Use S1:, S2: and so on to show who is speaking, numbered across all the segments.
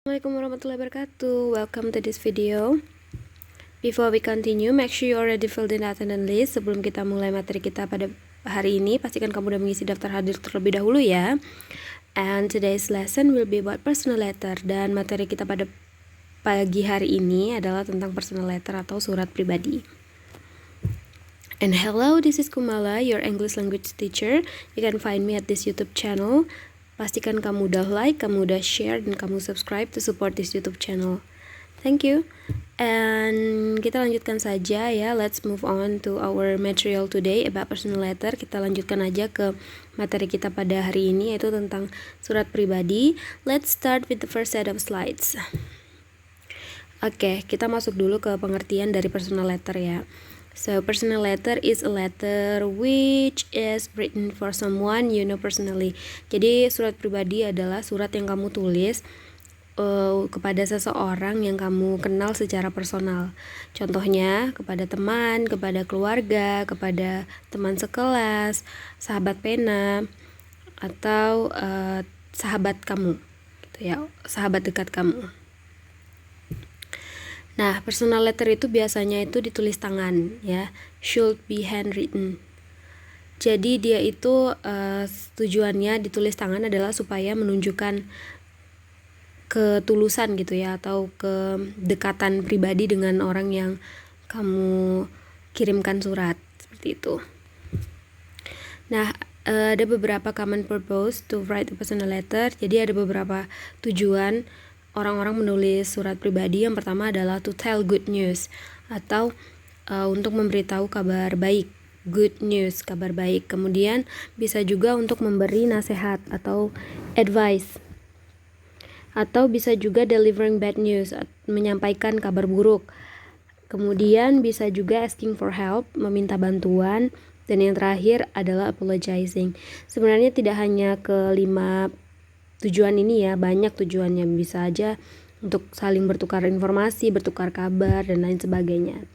S1: Assalamualaikum warahmatullahi wabarakatuh. Welcome to this video. Before we continue, make sure you already filled in the attendance list. Sebelum kita mulai materi kita pada hari ini, pastikan kamu udah mengisi daftar hadir terlebih dahulu ya. And today's lesson will be about personal letter. Dan materi kita pada pagi hari ini adalah tentang personal letter atau surat pribadi. And hello, this is Kumala, your English language teacher. You can find me at this YouTube channel. Pastikan kamu udah like, kamu udah share, dan kamu subscribe to support this YouTube channel. Thank you. And kita lanjutkan saja ya. Let's move on to our material today about personal letter. Kita lanjutkan aja ke materi kita pada hari ini, yaitu tentang surat pribadi. Let's start with the first set of slides. Oke, kita masuk dulu ke pengertian dari personal letter ya. So, personal letter is a letter which is written for someone you know personally. Jadi, surat pribadi adalah surat yang kamu tulis kepada seseorang yang kamu kenal secara personal. Contohnya, kepada teman, kepada keluarga, kepada teman sekelas, sahabat pena, atau sahabat kamu, gitu ya, sahabat dekat kamu. Nah, personal letter itu biasanya itu ditulis tangan ya, should be handwritten. Jadi dia itu tujuannya ditulis tangan adalah supaya menunjukkan ketulusan gitu ya, atau kedekatan pribadi dengan orang yang kamu kirimkan surat, seperti itu. Nah, ada beberapa common purpose to write a personal letter. Jadi ada beberapa tujuan orang-orang menulis surat pribadi. Yang pertama adalah to tell good news, atau untuk memberitahu kabar baik, good news, kabar baik. Kemudian bisa juga untuk memberi nasihat atau advice, atau bisa juga delivering bad news, menyampaikan kabar buruk. Kemudian bisa juga asking for help, meminta bantuan. Dan yang terakhir adalah apologizing. Sebenarnya tidak hanya kelima tujuan ini ya, banyak tujuannya. Bisa aja untuk saling bertukar informasi, bertukar kabar, dan lain sebagainya.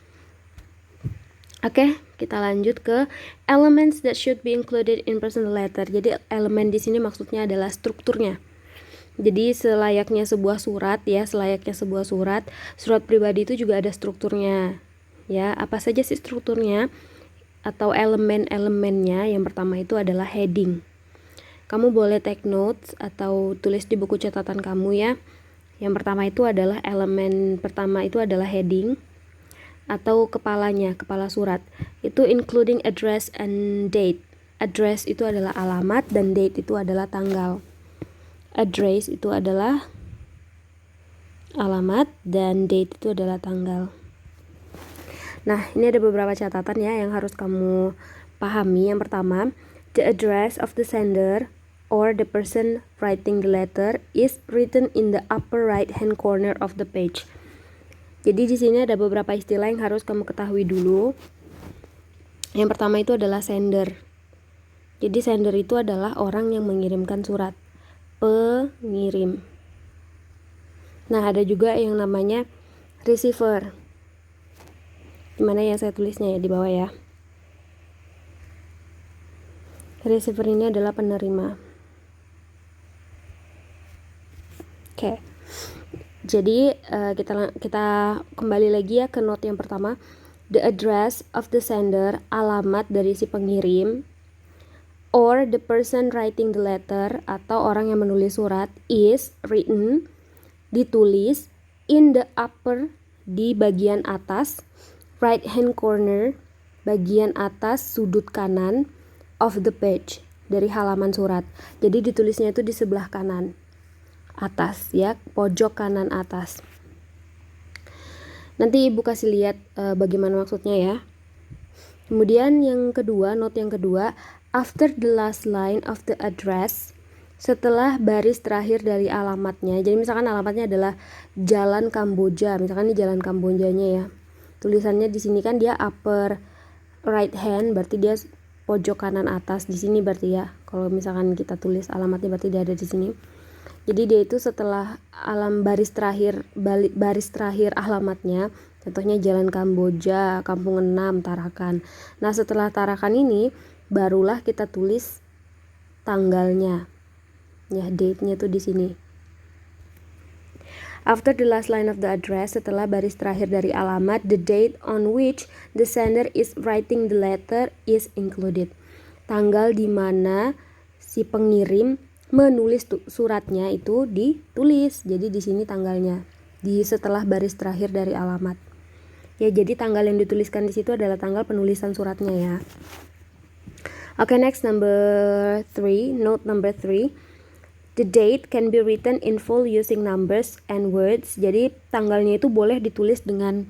S1: Oke, kita lanjut ke elements that should be included in personal letter. Jadi elemen di sini maksudnya adalah strukturnya. Jadi selayaknya sebuah surat ya, surat pribadi itu juga ada strukturnya. Ya, apa saja sih strukturnya atau elemen-elemennya? Yang pertama itu adalah heading. Kamu boleh take notes atau tulis di buku catatan kamu ya. Yang pertama itu adalah elemen pertama itu adalah heading atau kepalanya, kepala surat. Itu including address and date. Address itu adalah alamat dan date itu adalah tanggal. Address itu adalah alamat dan date itu adalah tanggal. Nah, ini ada beberapa catatan ya yang harus kamu pahami. Yang pertama, the address of the sender or the person writing the letter is written in the upper right hand corner of the page. Jadi di sini ada beberapa istilah yang harus kamu ketahui dulu. Yang pertama itu adalah sender. Jadi sender itu adalah orang yang mengirimkan surat, pengirim. Nah, ada juga yang namanya receiver. Gimana ya saya tulisnya ya di bawah ya. Receiver ini adalah penerima. Oke. Jadi kita kembali lagi ya ke note yang pertama. The address of the sender, alamat dari si pengirim, or the person writing the letter, atau orang yang menulis surat, is written, ditulis, in the upper, di bagian atas, right hand corner, bagian atas sudut kanan, of the page, dari halaman surat. Jadi ditulisnya itu di sebelah kanan atas ya, pojok kanan atas. Nanti ibu kasih lihat bagaimana maksudnya ya. Kemudian yang kedua, note yang kedua, after the last line of the address, setelah baris terakhir dari alamatnya. Jadi misalkan alamatnya adalah Jalan Kamboja, misalkan ini Jalan Kambojanya ya. Tulisannya di sini kan dia upper right hand, berarti dia pojok kanan atas di sini berarti ya. Kalau misalkan kita tulis alamatnya berarti dia ada di sini. Jadi dia itu setelah baris terakhir alamatnya, contohnya Jalan Kamboja, Kampung 6, Tarakan. Nah, setelah Tarakan ini barulah kita tulis tanggalnya. Ya, date-nya tuh di sini. After the last line of the address, setelah baris terakhir dari alamat, the date on which the sender is writing the letter is included. Tanggal di mana si pengirim menulis suratnya itu ditulis. Jadi di sini tanggalnya di setelah baris terakhir dari alamat. Ya, jadi tanggal yang dituliskan di situ adalah tanggal penulisan suratnya ya. Okay, next number 3, note number 3. The date can be written in full using numbers and words. Jadi tanggalnya itu boleh ditulis dengan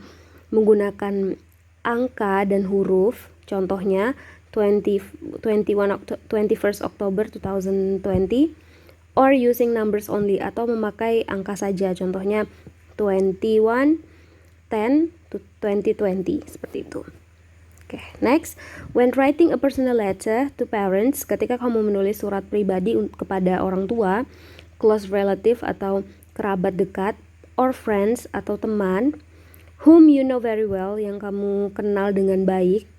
S1: menggunakan angka dan huruf. Contohnya 21st October 2020, or using numbers only, atau memakai angka saja. Contohnya 21/10 to 2020, seperti itu. Okay, next, when writing a personal letter to parents, ketika kamu menulis surat pribadi kepada orang tua, close relative atau kerabat dekat, or friends atau teman, whom you know very well, yang kamu kenal dengan baik,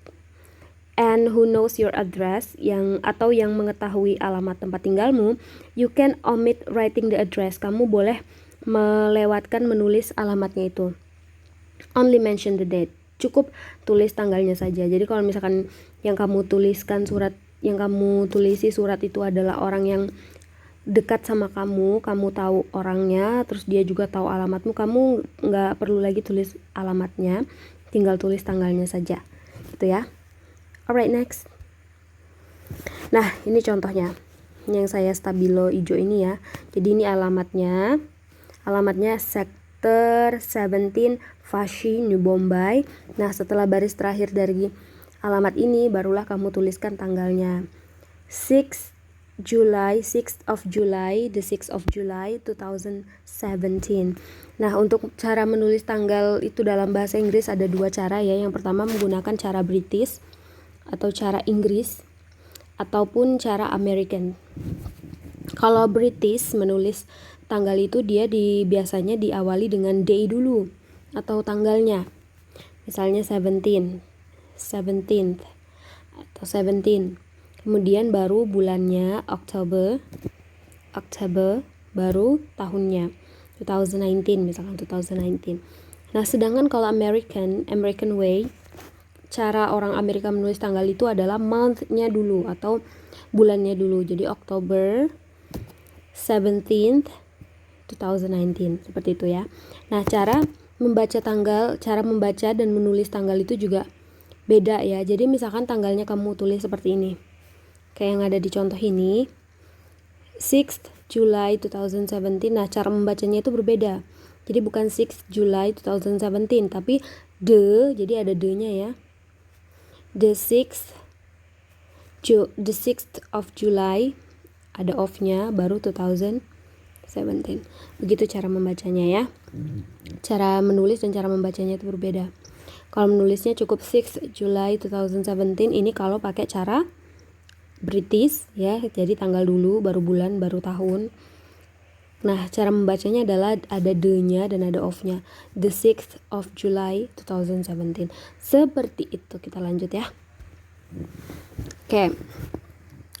S1: and who knows your address, yang mengetahui alamat tempat tinggalmu, you can omit writing the address. Kamu boleh melewatkan menulis alamatnya itu. Only mention the date. Cukup tulis tanggalnya saja. Jadi kalau misalkan yang kamu tulisi surat itu adalah orang yang dekat sama kamu tahu orangnya, terus dia juga tahu alamatmu, kamu nggak perlu lagi tulis alamatnya, tinggal tulis tanggalnya saja, gitu ya. Alright, next. Nah, ini contohnya yang saya stabilo hijau ini ya. Jadi ini alamatnya Sector 17, Vashi, New Bombay. Nah, setelah baris terakhir dari alamat ini barulah kamu tuliskan tanggalnya. 6th of July 2017. Nah, untuk cara menulis tanggal itu dalam bahasa Inggris ada dua cara ya. Yang pertama menggunakan cara British atau cara Inggris, ataupun cara American. Kalau British menulis tanggal itu dia biasanya diawali dengan day dulu atau tanggalnya. Misalnya 17th atau 17. Kemudian baru bulannya Oktober, baru tahunnya 2019, misalkan 2019. Nah, sedangkan kalau American way, cara orang Amerika menulis tanggal itu adalah month-nya dulu atau bulannya dulu. Jadi October 17th 2019, seperti itu ya. Nah, cara membaca dan menulis tanggal itu juga beda ya. Jadi misalkan tanggalnya kamu tulis seperti ini, kayak yang ada di contoh ini, 6th July 2017. Nah, cara membacanya itu berbeda. Jadi bukan 6th July 2017, tapi jadi ada the-nya ya. The 6th of July, ada of-nya, baru 2017. Begitu cara membacanya ya. Cara menulis dan cara membacanya itu berbeda. Kalau menulisnya cukup 6 July 2017, ini kalau pakai cara British ya, jadi tanggal dulu, baru bulan, baru tahun. Nah, cara membacanya adalah ada the-nya dan ada of-nya. The 6th of July 2017. Seperti itu. Kita lanjut ya. Oke.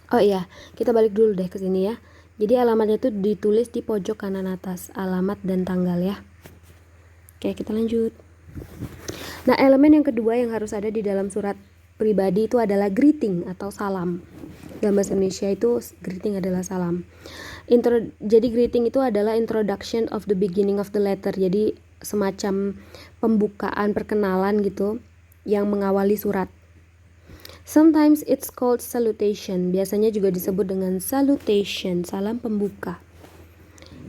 S1: Oh iya, kita balik dulu deh ke sini ya. Jadi alamatnya itu ditulis di pojok kanan atas, alamat dan tanggal ya. Oke, kita lanjut. Nah, elemen yang kedua yang harus ada di dalam surat pribadi itu adalah greeting atau salam. Dalam bahasa Indonesia itu greeting adalah salam. Jadi greeting itu adalah introduction of the beginning of the letter. Jadi semacam pembukaan, perkenalan gitu yang mengawali surat. Sometimes it's called salutation. Biasanya juga disebut dengan salutation, salam pembuka.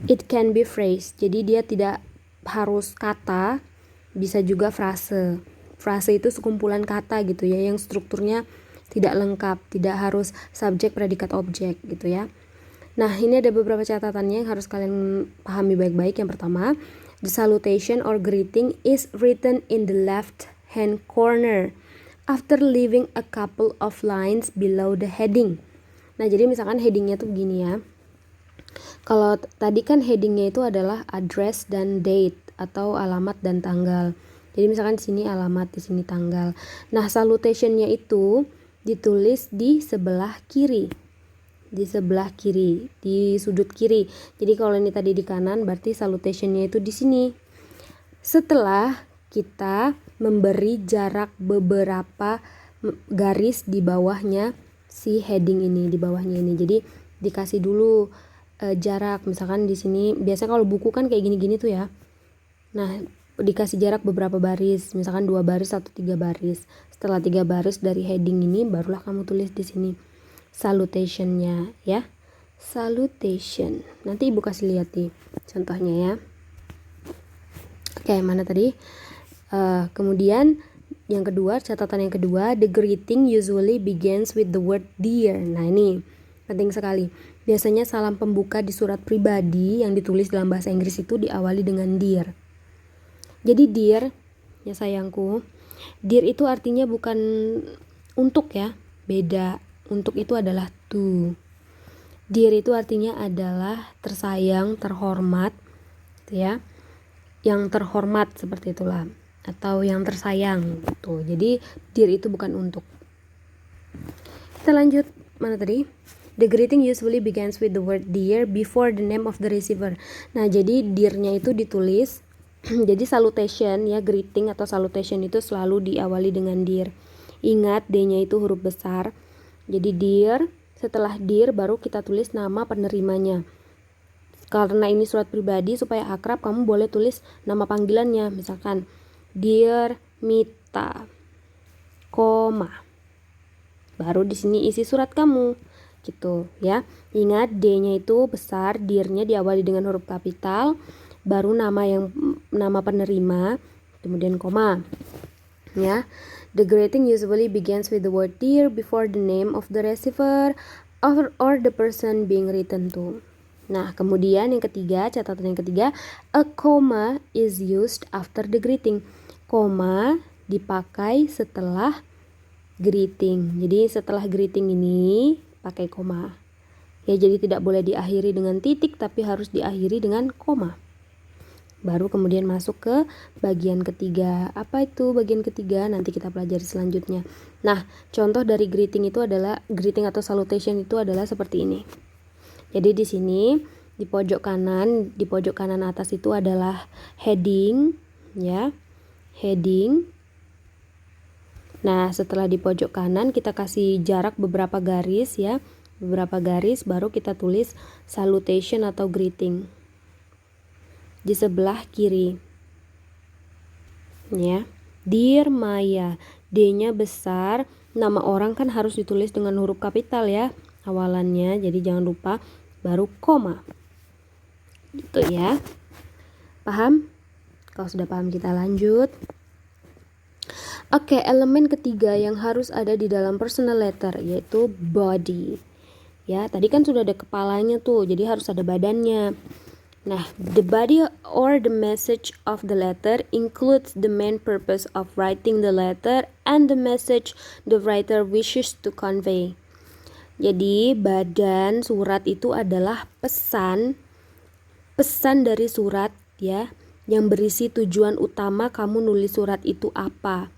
S1: It can be phrase. Jadi dia tidak harus kata, bisa juga frase. Frase itu sekumpulan kata gitu ya, yang strukturnya tidak lengkap, tidak harus subjek, predikat, objek gitu ya. Nah, ini ada beberapa catatannya yang harus kalian pahami baik-baik. Yang pertama, the salutation or greeting is written in the left hand corner after leaving a couple of lines below the heading. Nah, jadi misalkan headingnya tuh begini ya. Kalau tadi kan headingnya itu adalah address dan date atau alamat dan tanggal. Jadi misalkan di sini alamat, di sini tanggal. Nah, salutationnya itu ditulis di sebelah kiri. di sebelah kiri, di sudut kiri. Jadi kalau ini tadi di kanan, berarti salutationnya itu di sini. Setelah kita memberi jarak beberapa garis di bawahnya si heading ini, di bawahnya ini. Jadi dikasih dulu jarak, misalkan di sini. Biasanya kalau buku kan kayak gini-gini tuh ya. Nah, dikasih jarak beberapa baris, misalkan 2 baris atau 3 baris. Setelah 3 baris dari heading ini, barulah kamu tulis di sini salutationnya ya. Salutation. Nanti ibu kasih lihat nih contohnya ya. Oke, mana tadi? Kemudian yang kedua, catatan yang kedua, the greeting usually begins with the word dear. Nah, ini penting sekali. Biasanya salam pembuka di surat pribadi yang ditulis dalam bahasa Inggris itu diawali dengan dear. Jadi dear, ya sayangku, dear itu artinya bukan untuk ya, beda. Untuk itu adalah to. Dear itu artinya adalah tersayang, terhormat, gitu ya. Yang terhormat seperti itulah, atau yang tersayang gitu. Jadi dear itu bukan untuk. Kita lanjut, mana tadi? The greeting usually begins with the word dear before the name of the receiver. Nah, jadi dear-nya itu ditulis jadi salutation ya, greeting atau salutation itu selalu diawali dengan dear. Ingat D-nya itu huruf besar. Jadi dear, setelah dear baru kita tulis nama penerimanya. Karena ini surat pribadi, supaya akrab kamu boleh tulis nama panggilannya. Misalkan Dear Mita, koma. Baru di sini isi surat kamu. Gitu ya. Ingat D-nya itu besar, dear-nya diawali dengan huruf kapital, baru nama penerima, kemudian koma. Ya. The greeting usually begins with the word dear before the name of the receiver or the person being written to. Nah, kemudian yang ketiga, catatan yang ketiga, a comma is used after the greeting. Koma dipakai setelah greeting. Jadi setelah greeting ini pakai koma. Ya, jadi tidak boleh diakhiri dengan titik, tapi harus diakhiri dengan koma. Baru kemudian masuk ke bagian ketiga. Apa itu bagian ketiga? Nanti kita pelajari selanjutnya. Nah, contoh dari greeting itu adalah, greeting atau salutation itu adalah seperti ini. Jadi di sini di pojok kanan atas itu adalah heading ya. Heading. Nah, setelah di pojok kanan kita kasih jarak beberapa garis ya. Beberapa garis baru kita tulis salutation atau greeting. Di sebelah kiri. Ya. Dear Maya, D-nya besar, nama orang kan harus ditulis dengan huruf kapital ya awalannya, jadi jangan lupa, baru koma. Gitu ya. Paham? Kalau sudah paham kita lanjut. Oke, elemen ketiga yang harus ada di dalam personal letter yaitu body. Ya, tadi kan sudah ada kepalanya tuh, jadi harus ada badannya. Nah, the body or the message of the letter includes the main purpose of writing the letter and the message the writer wishes to convey. Jadi, badan surat itu adalah pesan dari surat ya, yang berisi tujuan utama kamu nulis surat itu apa,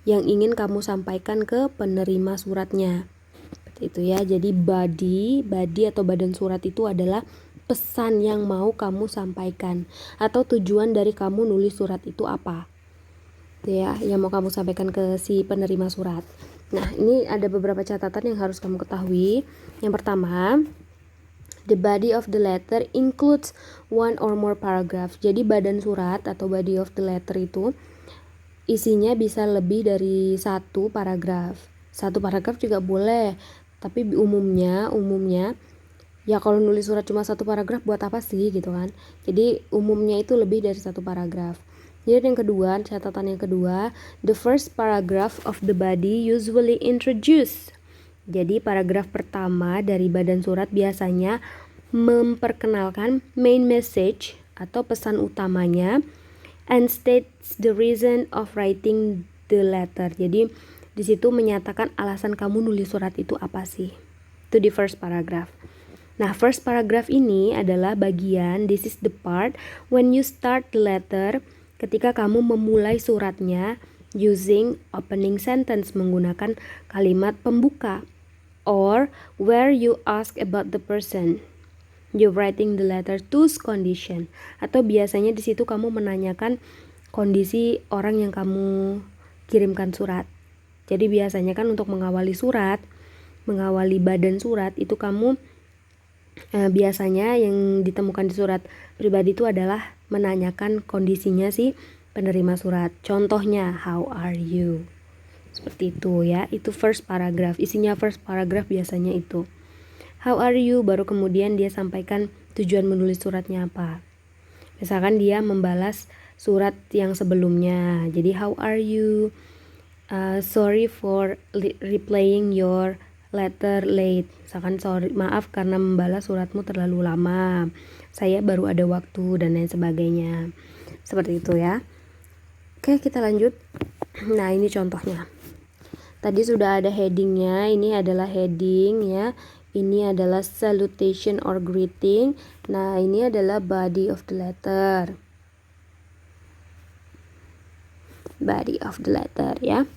S1: yang ingin kamu sampaikan ke penerima suratnya. Seperti itu ya. Jadi body atau badan surat itu adalah pesan yang mau kamu sampaikan atau tujuan dari kamu nulis surat itu apa ya, yang mau kamu sampaikan ke si penerima surat. Nah, ini ada beberapa catatan yang harus kamu ketahui. Yang pertama, the body of the letter includes one or more paragraph. Jadi badan surat atau body of the letter itu isinya bisa lebih dari satu paragraf. Satu paragraf juga boleh, tapi umumnya ya kalau nulis surat cuma satu paragraf buat apa sih gitu kan. Jadi umumnya itu lebih dari satu paragraf. Jadi yang kedua, catatan yang kedua, the first paragraph of the body usually introduce. Jadi paragraf pertama dari badan surat biasanya memperkenalkan main message atau pesan utamanya and states the reason of writing the letter. Jadi di situ menyatakan alasan kamu nulis surat itu apa sih. Itu di first paragraph. Nah, first paragraph ini adalah bagian, this is the part when you start the letter, ketika kamu memulai suratnya using opening sentence, menggunakan kalimat pembuka. or where you ask about the person you writing the letter to's condition, atau biasanya di situ kamu menanyakan kondisi orang yang kamu kirimkan surat. Jadi biasanya kan untuk mengawali surat, mengawali badan surat itu kamu biasanya yang ditemukan di surat pribadi itu adalah menanyakan kondisinya si penerima surat. Contohnya, how are you? Seperti itu ya, itu first paragraph. Isinya first paragraph biasanya itu. How are you? Baru kemudian dia sampaikan tujuan menulis suratnya apa. Misalkan dia membalas surat yang sebelumnya. Jadi how are you? Sorry for replying your letter late. Misalkan sorry, maaf karena membalas suratmu terlalu lama. Saya baru ada waktu dan lain sebagainya. Seperti itu ya. Oke, kita lanjut. Nah, ini contohnya. Tadi sudah ada headingnya. Ini adalah heading ya. Ini adalah salutation or greeting. Nah, ini adalah body of the letter. Body of the letter ya.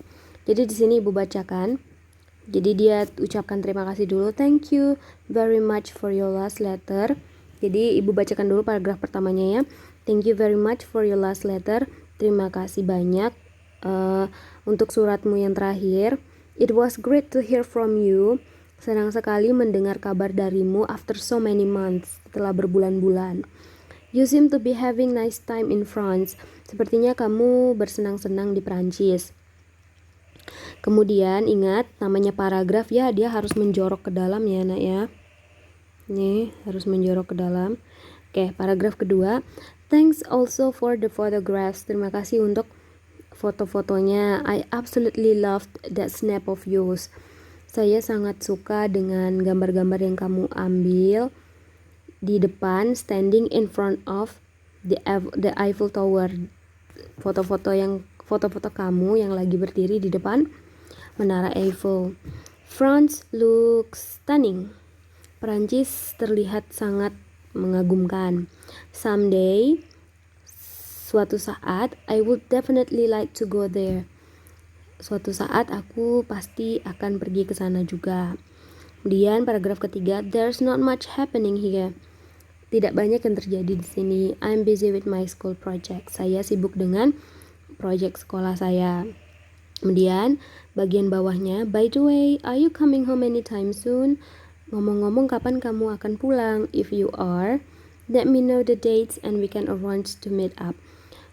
S1: Jadi di sini Ibu bacakan. Jadi dia ucapkan terima kasih dulu. Thank you very much for your last letter. Jadi Ibu bacakan dulu paragraf pertamanya ya. Thank you very much for your last letter. Terima kasih banyak untuk suratmu yang terakhir. It was great to hear from you. Senang sekali mendengar kabar darimu after so many months, setelah berbulan-bulan. You seem to be having nice time in France. Sepertinya kamu bersenang-senang di Prancis. Kemudian ingat namanya paragraf ya, dia harus menjorok ke dalam ya nak ya. Nih harus menjorok ke dalam. Oke, paragraf kedua. Thanks also for the photographs. Terima kasih untuk foto-fotonya. I absolutely loved that snap of yours. Saya sangat suka dengan gambar-gambar yang kamu ambil di depan, standing in front of the Eiffel Tower. Foto-foto kamu yang lagi berdiri di depan Menara Eiffel. France looks stunning. Perancis terlihat sangat mengagumkan. Someday, suatu saat, I would definitely like to go there. Suatu saat aku pasti akan pergi ke sana juga. Kemudian paragraf ketiga, there's not much happening here. Tidak banyak yang terjadi di sini. I'm busy with my school project. Saya sibuk dengan proyek sekolah saya. Kemudian bagian bawahnya, by the way, are you coming home anytime soon? Ngomong-ngomong, kapan kamu akan pulang? If you are, let me know the dates and we can arrange to meet up.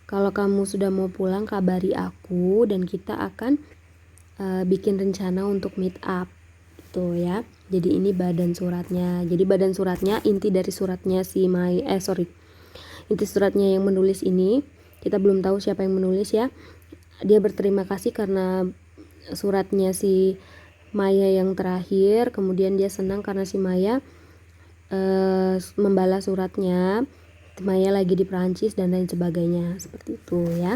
S1: Kalau kamu sudah mau pulang, kabari aku dan kita akan bikin rencana untuk meet up. Tuh ya. Jadi ini badan suratnya. Jadi badan suratnya, inti dari suratnya inti suratnya yang menulis ini, kita belum tahu siapa yang menulis ya. Dia berterima kasih karena suratnya si Maya yang terakhir. Kemudian dia senang karena si Maya membalas suratnya. Maya lagi di Prancis dan lain sebagainya. Seperti itu ya.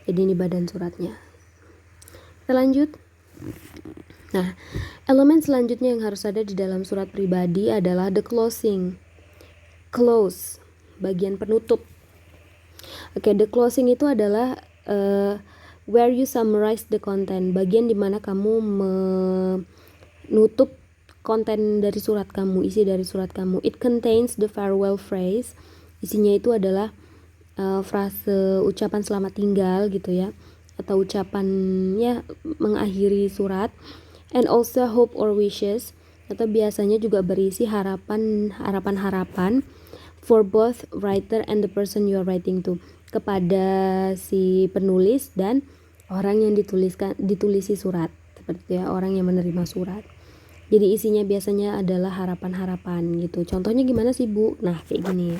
S1: Jadi ini badan suratnya. Kita lanjut. Nah, elemen selanjutnya yang harus ada di dalam surat pribadi adalah the closing. Close, bagian penutup. Oke, the closing itu adalah where you summarize the content, bagian dimana kamu menutup konten dari surat kamu, isi dari surat kamu. It contains the farewell phrase. Isinya itu adalah frase ucapan selamat tinggal gitu ya, atau ucapan ya mengakhiri surat. And also hope or wishes, atau biasanya juga berisi harapan for both writer and the person you are writing to, kepada si penulis dan orang yang ditulisi surat, seperti ya, orang yang menerima surat. Jadi isinya biasanya adalah harapan-harapan gitu. Contohnya gimana sih Bu? Nah kayak gini.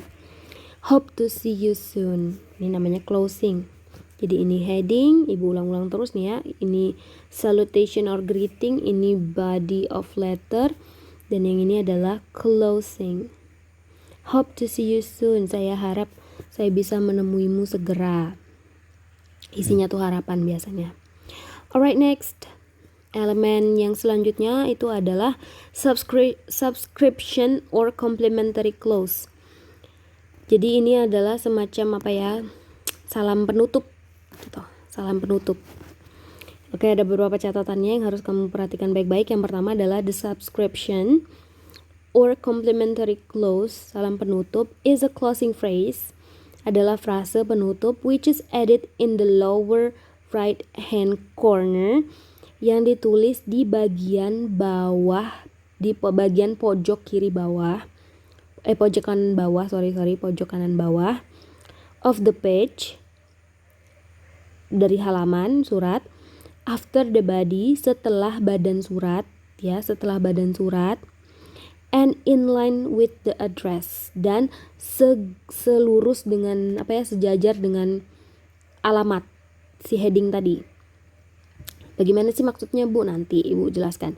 S1: Hope to see you soon. Ini namanya closing. Jadi ini heading, Ibu ulang-ulang terus nih ya. Ini salutation or greeting, ini body of letter, dan yang ini adalah closing. Hope to see you soon. Saya harap saya bisa menemuimu segera. Isinya tuh harapan biasanya. Alright, next. Elemen yang selanjutnya itu adalah subscription or complimentary clause. Jadi ini adalah semacam salam penutup gitu, salam penutup. Oke, ada beberapa catatannya yang harus kamu perhatikan baik-baik. Yang pertama adalah the subscription or complementary clause, salam penutup, is a closing phrase, adalah frase penutup which is added in the lower right hand corner, yang ditulis di bagian bawah, di bagian pojok kiri bawah, pojok kanan bawah, pojok kanan bawah of the page, dari halaman surat, after the body, setelah badan surat, ya, setelah badan surat, and in line with the address, dan selurus dengan sejajar dengan alamat si heading tadi. Bagaimana sih maksudnya, Bu? Nanti Ibu jelaskan.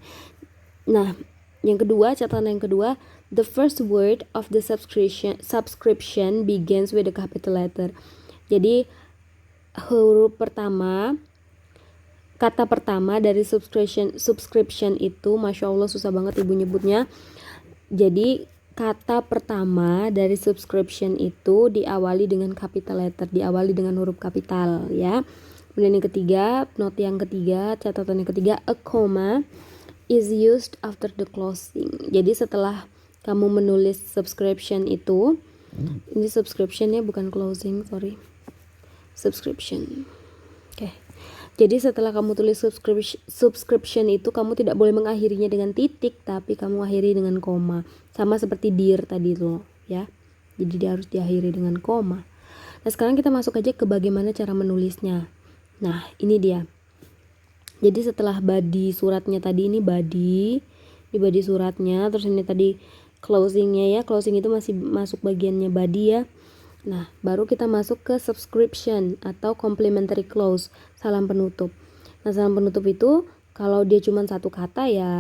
S1: Nah, yang kedua, catatan yang kedua, the first word of the subscription begins with a capital letter. Jadi huruf pertama, kata pertama dari subscription itu, Masya Allah susah banget Ibu nyebutnya. Jadi kata pertama dari subscription itu diawali dengan capital letter, diawali dengan huruf kapital, ya. Kemudian yang ketiga, note yang ketiga, catatan yang ketiga, a comma is used after the closing. Jadi setelah kamu menulis subscription itu, ini subscriptionnya bukan closing, subscription. Oke. Jadi setelah kamu tulis subscription itu, kamu tidak boleh mengakhirinya dengan titik, tapi kamu akhiri dengan koma. Sama seperti dear tadi loh, ya. Jadi dia harus diakhiri dengan koma. Nah, sekarang kita masuk aja ke bagaimana cara menulisnya. Nah, ini dia. Jadi setelah body suratnya tadi, ini body suratnya, terus ini tadi closingnya, ya. Closing itu masih masuk bagiannya body, ya. Nah, baru kita masuk ke subscription atau complementary clause, salam penutup. Nah, salam penutup itu kalau dia cuma satu kata, ya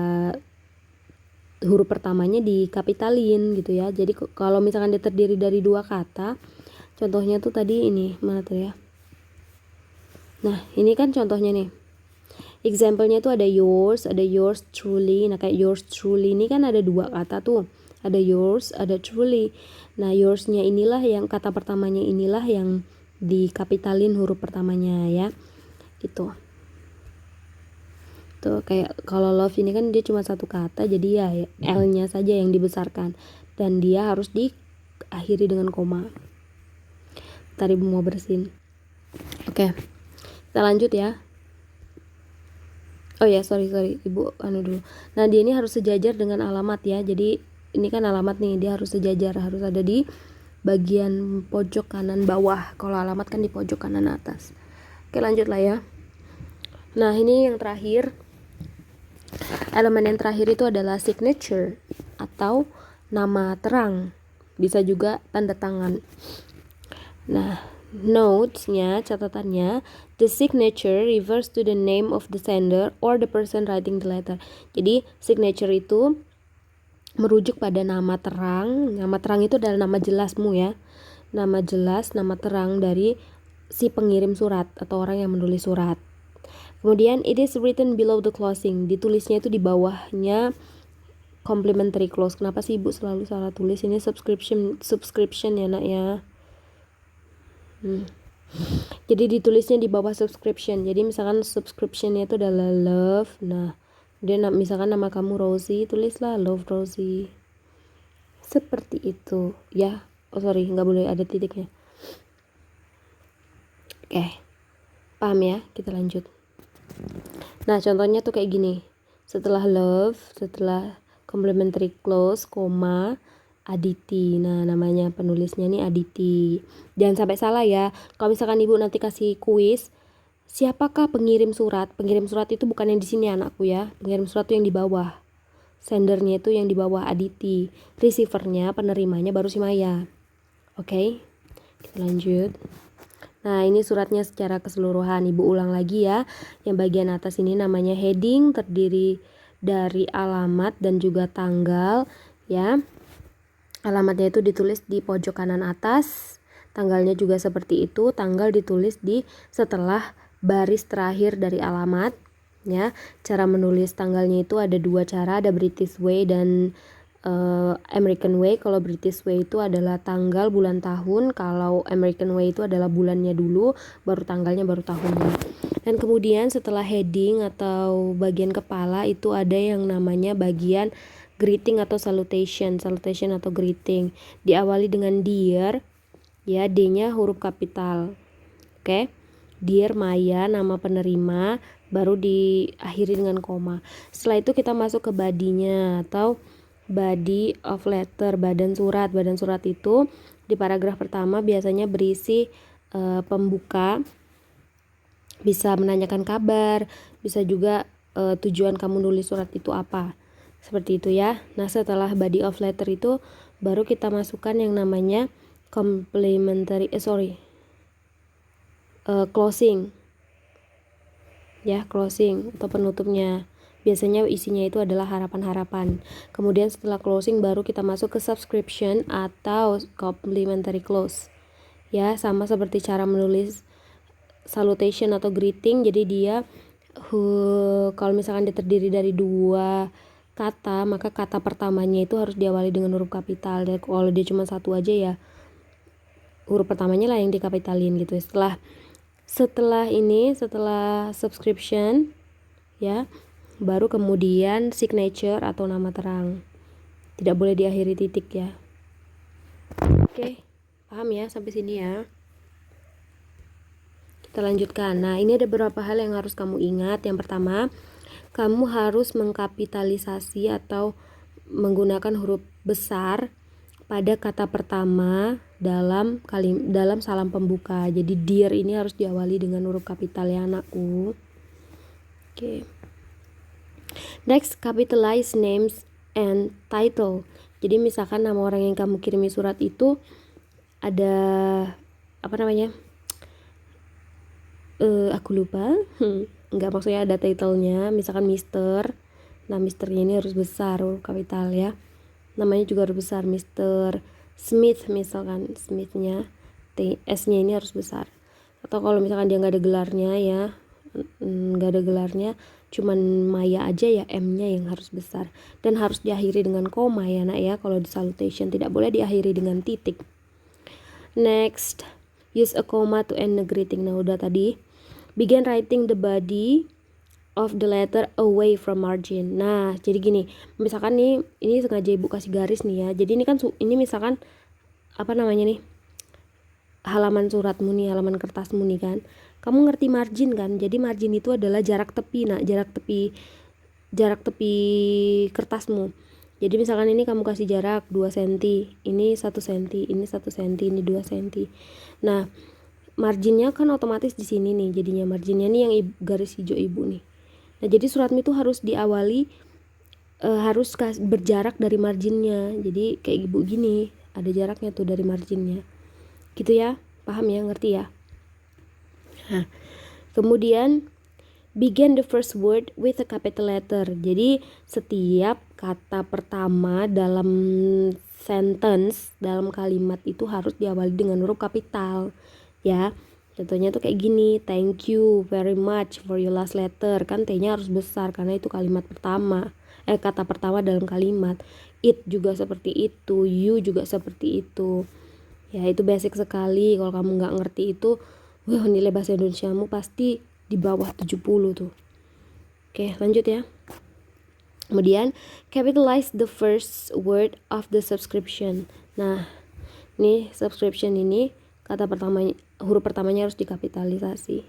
S1: huruf pertamanya dikapitalin gitu, ya. Jadi kalau misalkan dia terdiri dari dua kata, contohnya tuh tadi ini, mana tuh, ya. Nah, ini kan contohnya nih. Example-nya tuh ada yours truly. Nah, kayak yours truly ini kan ada dua kata tuh. Ada yours, ada truly. Nah, yours-nya inilah yang kata pertamanya, inilah yang dikapitalin huruf pertamanya, ya. Gitu. Tuh kayak kalau love ini kan dia cuma satu kata, jadi ya L-nya saja yang dibesarkan dan dia harus diakhiri dengan koma. Ntar Ibu mau bersihin. Oke. Kita lanjut, ya. Oh ya, sorry Ibu dulu. Nah, dia ini harus sejajar dengan alamat, ya. Jadi ini kan alamat nih, dia harus sejajar, harus ada di bagian pojok kanan bawah. Kalau alamat kan di pojok kanan atas. Oke, lanjut lah, ya. Nah, ini yang terakhir. Elemen yang terakhir itu adalah signature atau nama terang. Bisa juga tanda tangan. Nah, notes-nya, catatannya, the signature refers to the name of the sender or the person writing the letter. Jadi signature itu merujuk pada nama terang. Nama terang itu adalah nama jelasmu, ya. Nama jelas, nama terang dari si pengirim surat atau orang yang menulis surat. Kemudian it is written below the closing. Ditulisnya itu di bawahnya complementary clause. Kenapa sih Ibu selalu salah tulis? Ini subscription ya, Nak, ya. Jadi ditulisnya di bawah subscription. Jadi misalkan subscriptionnya itu adalah love. Nah, dia misalkan nama kamu Rosie, tulislah love Rosie. Seperti itu, ya. Oh sorry, nggak boleh ada titiknya. Oke, paham ya? Kita lanjut. Nah, contohnya tuh kayak gini. Setelah love, setelah complementary clause, koma, Aditi. Nah, namanya penulisnya nih Aditi. Jangan sampai salah, ya. Kalau misalkan Ibu nanti kasih kuis, siapakah pengirim surat? Pengirim surat itu bukan yang di sini, anakku, ya. Pengirim surat itu yang di bawah. Sendernya itu yang di bawah Aditi. Receivernya, penerimanya baru si Maya. Oke, kita lanjut. Nah, ini suratnya secara keseluruhan. Ibu ulang lagi, ya. Yang bagian atas ini namanya heading, terdiri dari alamat dan juga tanggal, ya. Alamatnya itu ditulis di pojok kanan atas. Tanggalnya juga seperti itu. Tanggal ditulis di setelah baris terakhir dari alamat, ya. Cara menulis tanggalnya itu ada dua cara, ada British Way dan American Way. Kalau British Way itu adalah tanggal, bulan, tahun. Kalau American Way itu adalah bulannya dulu, baru tanggalnya, baru tahunnya. Dan kemudian setelah heading atau bagian kepala itu ada yang namanya bagian greeting atau salutation atau greeting. Diawali dengan dear, ya, D-nya huruf kapital. Oke. Dear Maya, nama penerima, baru diakhiri dengan koma. Setelah itu kita masuk ke body-nya atau body of letter, badan surat. Badan surat itu di paragraf pertama biasanya berisi pembuka, bisa menanyakan kabar, bisa juga tujuan kamu nulis surat itu apa. Seperti itu ya. Nah, setelah body of letter itu baru kita masukkan yang namanya closing. Ya, closing atau penutupnya. Biasanya isinya itu adalah harapan-harapan. Kemudian setelah closing baru kita masuk ke subscription atau complimentary close. Ya, sama seperti cara menulis salutation atau greeting. Jadi dia kalau misalkan dia terdiri dari 2 kata, maka kata pertamanya itu harus diawali dengan huruf kapital. Dan kalau dia cuma satu aja ya huruf pertamanya lah yang dikapitalin gitu. Setelah subscription ya, baru kemudian signature atau nama terang. Tidak boleh diakhiri titik ya. Oke, paham ya sampai sini ya. Kita lanjutkan. Nah, ini ada beberapa hal yang harus kamu ingat. Yang pertama, kamu harus mengkapitalisasi atau menggunakan huruf besar pada kata pertama dalam salam pembuka. Jadi dear ini harus diawali dengan huruf kapital ya anakku. Oke. Next, capitalize names and title. Jadi misalkan nama orang yang kamu kirimi surat itu ada apa namanya? Aku lupa. Enggak, maksudnya ada title-nya, misalkan Mister. Nah, Misternya ini harus besar huruf kapital ya. Namanya juga harus besar, Mr. Smith misalkan, Smith-nya S-nya ini harus besar. Atau kalau misalkan dia nggak ada gelarnya ya, cuman Maya aja ya, M-nya yang harus besar. Dan harus diakhiri dengan koma ya nak ya, kalau di salutation tidak boleh diakhiri dengan titik. Next, use a comma to end the greeting. Nah udah tadi. Begin writing the body of the letter away from margin. Nah, jadi gini, misalkan nih, ini sengaja ibu kasih garis nih ya. Jadi ini kan ini misalkan apa namanya nih? Halaman suratmu nih, halaman kertasmu nih kan. Kamu ngerti margin kan? Jadi margin itu adalah jarak tepi, nah, jarak tepi kertasmu. Jadi misalkan ini kamu kasih jarak 2 cm, ini 1 cm, ini 1 cm, ini 2 cm. Nah, marginnya kan otomatis di sini nih, jadinya marginnya nih yang garis hijau ibu nih. Nah, jadi suratmu itu harus diawali harus berjarak dari marginnya. Jadi kayak ibu gini, ada jaraknya tuh dari marginnya. Gitu ya, paham ya, ngerti ya? Nah, kemudian begin the first word with a capital letter. Jadi setiap kata pertama dalam sentence, dalam kalimat itu harus diawali dengan huruf kapital. Ya, contohnya tuh kayak gini, thank you very much for your last letter. Kan T-nya harus besar karena itu kalimat pertama, kata pertama dalam kalimat. It juga seperti itu, you juga seperti itu. Ya, itu basic sekali. Kalau kamu nggak ngerti itu, wah, nilai bahasa Indonesiamu pasti di bawah 70 tuh. Oke, lanjut ya. Kemudian, capitalize the first word of the subscription. Nah, ini subscription ini kata pertamanya, huruf pertamanya harus dikapitalisasi.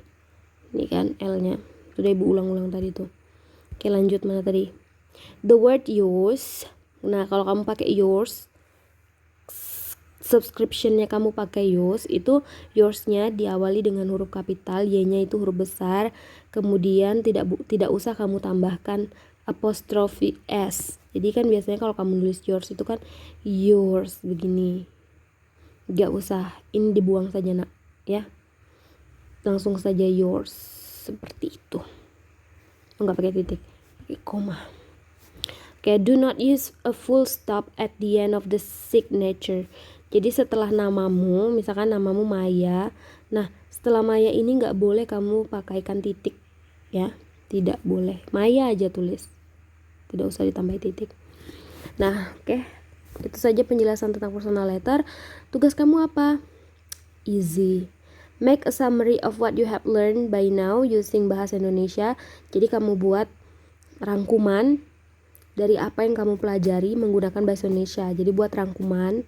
S1: Ini kan L-nya. Sudah ibu ulang-ulang tadi tuh. Oke, lanjut mana tadi? The word yours. Nah, kalau kamu pakai yours, subscription-nya kamu pakai yours, itu yours-nya diawali dengan huruf kapital, Y-nya itu huruf besar. Kemudian tidak usah kamu tambahkan apostrophe S. Jadi kan biasanya kalau kamu nulis yours itu kan yours begini. Gak usah, ini dibuang saja nak ya, langsung saja yours seperti itu. Nggak pakai titik, pakai koma. Oke, do not use a full stop at the end of the signature. Jadi setelah namamu, misalkan namamu Maya, nah setelah Maya ini nggak boleh kamu pakaikan titik ya, tidak boleh, Maya aja tulis, tidak usah ditambah titik. Nah, oke. Itu saja penjelasan tentang personal letter. Tugas kamu apa? Easy. Make a summary of what you have learned by now using bahasa Indonesia. Jadi kamu buat rangkuman dari apa yang kamu pelajari menggunakan bahasa Indonesia. Jadi buat rangkuman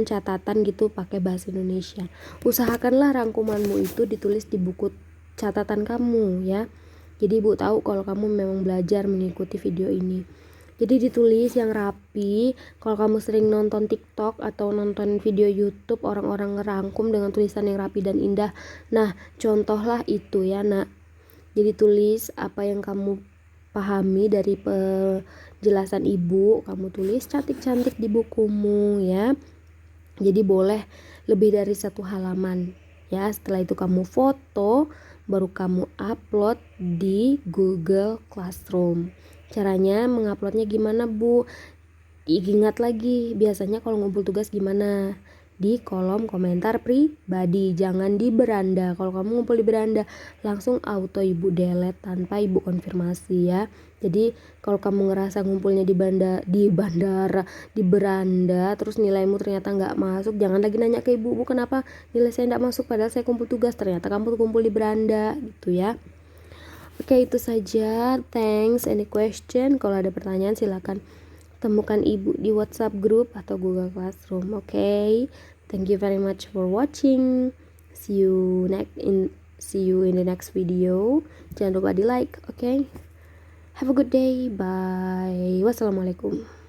S1: catatan gitu pakai bahasa Indonesia. Usahakanlah rangkumanmu itu ditulis di buku catatan kamu ya. Jadi Ibu tahu kalau kamu memang belajar mengikuti video ini. Jadi ditulis yang rapi. Kalau kamu sering nonton TikTok atau nonton video YouTube orang-orang ngerangkum dengan tulisan yang rapi dan indah. Nah, contohlah itu ya, Nak. Jadi tulis apa yang kamu pahami dari penjelasan Ibu, kamu tulis cantik-cantik di bukumu ya. Jadi boleh lebih dari 1 halaman ya. Setelah itu kamu foto, baru kamu upload di Google Classroom. Caranya menguploadnya gimana, Bu? Ingat lagi, biasanya kalau ngumpul tugas gimana? Di kolom komentar pribadi, jangan di beranda. Kalau kamu ngumpul di beranda, langsung auto Ibu delete tanpa Ibu konfirmasi ya. Jadi kalau kamu ngerasa ngumpulnya di beranda, terus nilaimu ternyata nggak masuk, jangan lagi nanya ke Ibu, Bu kenapa nilai saya nggak masuk padahal saya kumpul tugas, ternyata kamu kumpul di beranda gitu ya. Oke, itu saja. Thanks. Any question? Kalau ada pertanyaan silakan temukan Ibu di WhatsApp group atau Google Classroom. Oke. Thank you very much for watching. See you in the next video. Jangan lupa di like, oke? Have a good day. Bye. Wassalamualaikum.